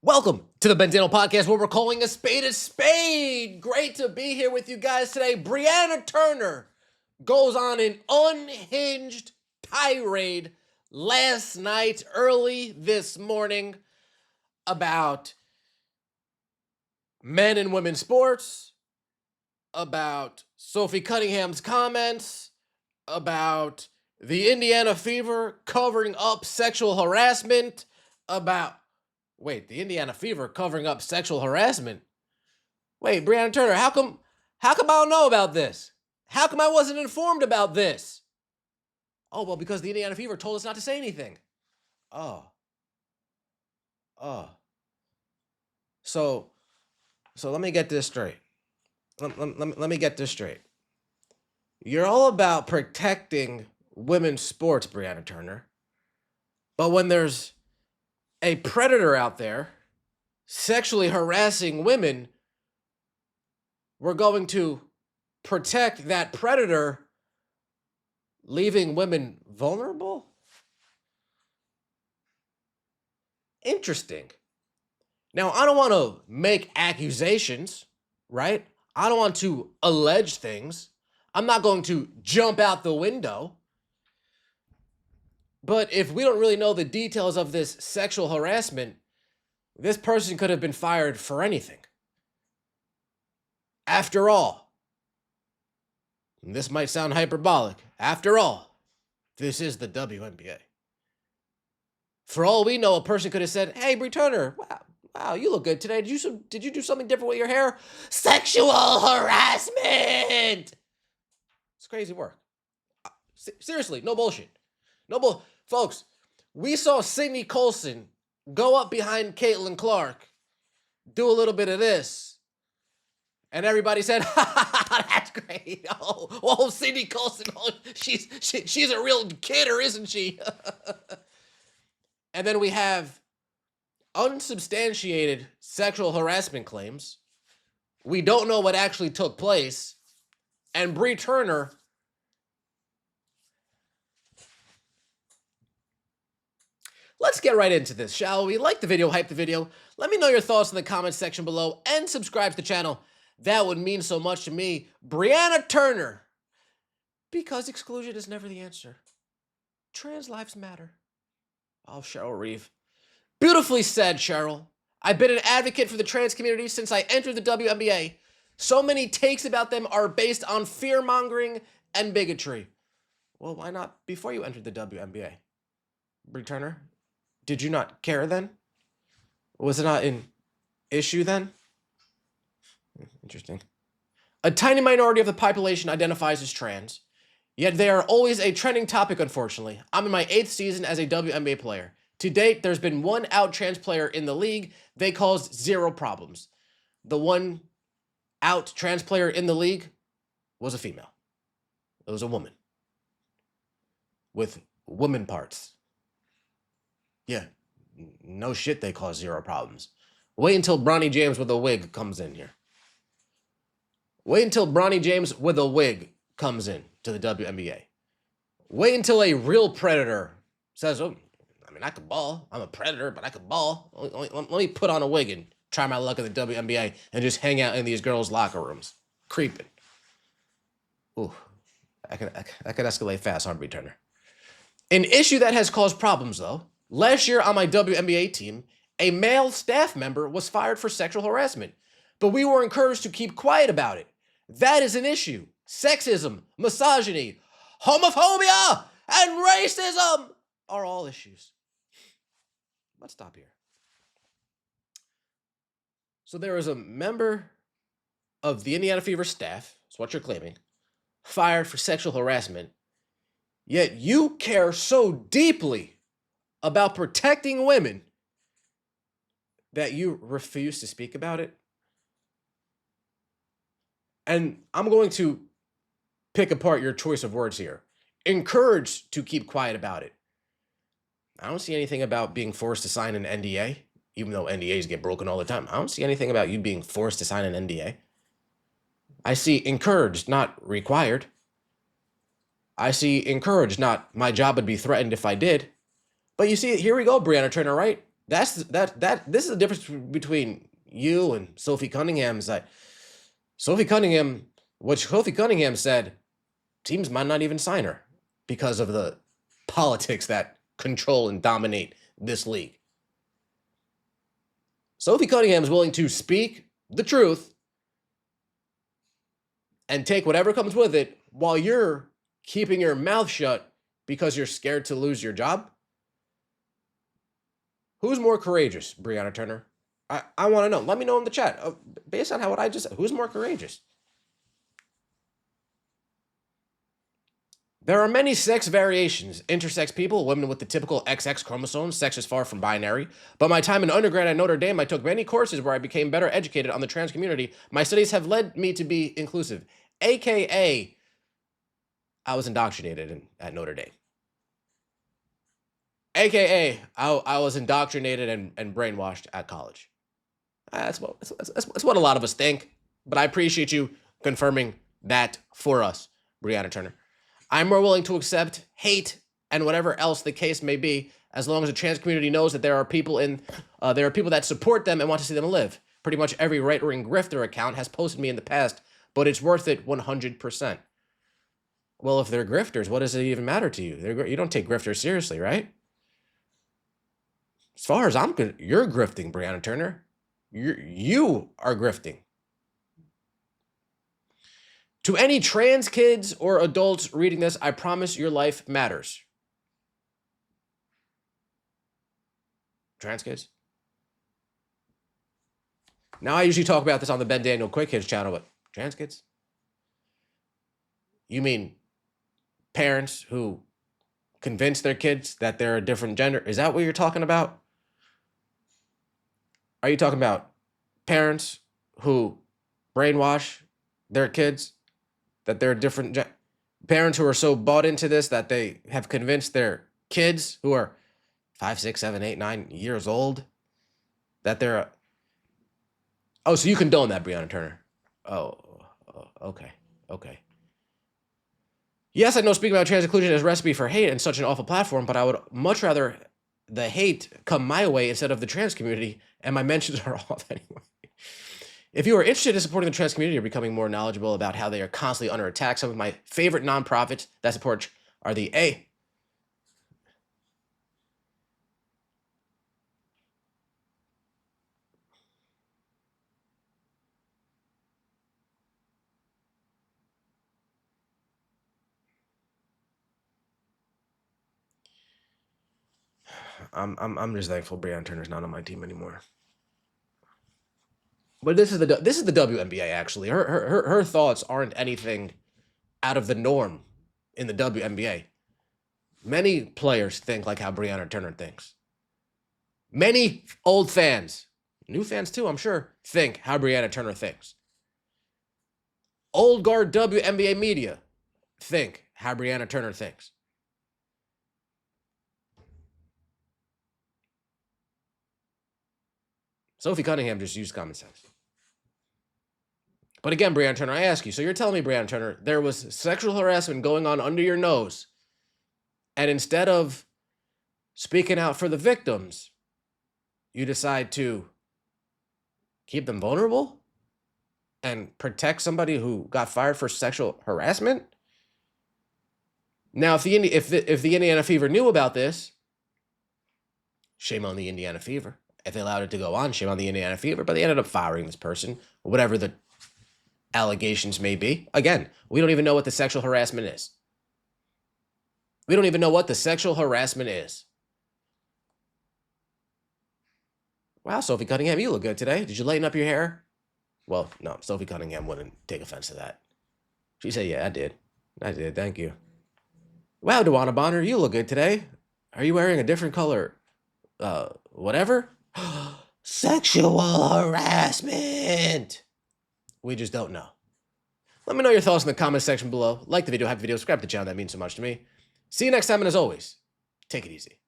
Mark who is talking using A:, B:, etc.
A: Welcome to the Benzino Podcast, where we're calling a spade a spade. Great to be here with you guys today. Brianna Turner goes on an unhinged tirade last night, early this morning, about men and women's sports, about Sophie Cunningham's comments, about the Indiana Fever covering up sexual harassment, Wait, the Indiana Fever covering up sexual harassment? Wait, Brianna Turner, how come I don't know about this? How come I wasn't informed about this? Oh, well, because the Indiana Fever told us not to say anything. Oh. So let me get this straight. Let me get this straight. You're all about protecting women's sports, Brianna Turner. But when there's a predator out there sexually harassing women, we're going to protect that predator, leaving women vulnerable? Interesting. Now, I don't want to make accusations, right? I don't want to allege things. I'm not going to jump out the window. But if we don't really know the details of this sexual harassment, this person could have been fired for anything. After all, and this might sound hyperbolic, after all, this is the WNBA. For all we know, a person could have said, "Hey, Brie Turner, wow, you look good today. Did you do something different with your hair?" Sexual harassment! It's crazy work. Seriously, no bullshit. Folks, we saw Sydney Colson go up behind Caitlin Clark, do a little bit of this, and everybody said, "That's great. Oh, Sydney Colson, she's a real kidder, isn't she?" And then we have unsubstantiated sexual harassment claims. We don't know what actually took place, and Brie Turner. Let's get right into this, shall we? Like the video, hype the video. Let me know your thoughts in the comments section below and subscribe to the channel. That would mean so much to me. Brianna Turner. Because exclusion is never the answer. Trans lives matter. Oh, Cheryl Reeve. Beautifully said, Cheryl. I've been an advocate for the trans community since I entered the WNBA. So many takes about them are based on fear-mongering and bigotry. Well, why not before you entered the WNBA? Brie Turner? Did you not care then? Was it not an issue then? Interesting. A tiny minority of the population identifies as trans, yet they are always a trending topic, unfortunately. I'm in my 8th season as a WNBA player. To date, there's been one out trans player in the league. They caused 0 problems. The one out trans player in the league was a female. It was a woman with woman parts. Yeah, no shit, they cause 0 problems. Wait until Bronny James with a wig comes in here. Wait until Bronny James with a wig comes in to the WNBA. Wait until a real predator says, "Oh, I mean, I could ball. I'm a predator, but I could ball. Let me put on a wig and try my luck at the WNBA and just hang out in these girls' locker rooms. Creeping." Ooh, I could escalate fast, huh, Brie Turner? An issue that has caused problems, though. Last year on my WNBA team, a male staff member was fired for sexual harassment, but we were encouraged to keep quiet about it. That is an issue. Sexism, misogyny, homophobia, and racism are all issues. Let's stop here. So there is a member of the Indiana Fever staff, that's what you're claiming, fired for sexual harassment, yet you care so deeply about protecting women that you refuse to speak about it. And I'm going to pick apart your choice of words here. Encouraged to keep quiet about it. I don't see anything about being forced to sign an NDA, even though NDAs get broken all the time. I don't see anything about you being forced to sign an NDA. I see encouraged, not required. I see encouraged, not my job would be threatened if I did. But you see, here we go, Brianna Turner, right? This is the difference between you and Sophie Cunningham is that what Sophie Cunningham said, teams might not even sign her because of the politics that control and dominate this league. Sophie Cunningham is willing to speak the truth and take whatever comes with it while you're keeping your mouth shut because you're scared to lose your job. Who's more courageous, Brianna Turner? I want to know. Let me know in the chat. Based on what I just said, who's more courageous? There are many sex variations. Intersex people, women with the typical XX chromosome, sex is far from binary. But my time in undergrad at Notre Dame, I took many courses where I became better educated on the trans community. My studies have led me to be inclusive, AKA, I was indoctrinated at Notre Dame. AKA, I was indoctrinated and brainwashed at college. That's what a lot of us think, but I appreciate you confirming that for us, Brianna Turner. I'm more willing to accept hate and whatever else the case may be, as long as the trans community knows that there are people that support them and want to see them live. Pretty much every right-wing grifter account has posted me in the past, but it's worth it 100%. Well, if they're grifters, what does it even matter to you? You don't take grifters seriously, right? As far as I'm good, you're grifting, Brianna Turner. You are grifting. To any trans kids or adults reading this, I promise your life matters. Trans kids. Now, I usually talk about this on the Ben Daniel Quick Hits channel, but trans kids? You mean parents who convince their kids that they're a different gender? Is that what you're talking about? Are you talking about parents who brainwash their kids that they're a different parents who are so bought into this that they have convinced their kids who are 5, 6, 7, 8, 9 years old that they're oh, so you condone that, Brianna Turner? Oh, okay. Yes, I know speaking about trans inclusion is a recipe for hate and such an awful platform, but I would much rather the hate come my way instead of the trans community, and my mentions are off anyway. If you are interested in supporting the trans community or becoming more knowledgeable about how they are constantly under attack, some of my favorite nonprofits that support are the I'm just thankful Brianna Turner's not on my team anymore. But this is the WNBA actually. Her thoughts aren't anything out of the norm in the WNBA. Many players think like how Brianna Turner thinks. Many old fans, new fans too, I'm sure, think how Brianna Turner thinks. Old guard WNBA media think how Brianna Turner thinks. Sophie Cunningham just used common sense. But again, Brianna Turner, I ask you, so you're telling me, Brianna Turner, there was sexual harassment going on under your nose, and instead of speaking out for the victims, you decide to keep them vulnerable and protect somebody who got fired for sexual harassment? Now, if the Indiana Fever knew about this, shame on the Indiana Fever. If they allowed it to go on, shame on the Indiana Fever. But they ended up firing this person, or whatever the allegations may be. Again, we don't even know what the sexual harassment is. We don't even know what the sexual harassment is. Wow, Sophie Cunningham, you look good today. Did you lighten up your hair? Well, no, Sophie Cunningham wouldn't take offense to that. She said, yeah, I did. Thank you. Wow, Dewana Bonner, you look good today. Are you wearing a different color? Whatever? Sexual harassment. We just don't know. Let me know your thoughts in the comment section below. Like the video, subscribe to the channel. That means so much to me. See you next time, and as always, take it easy.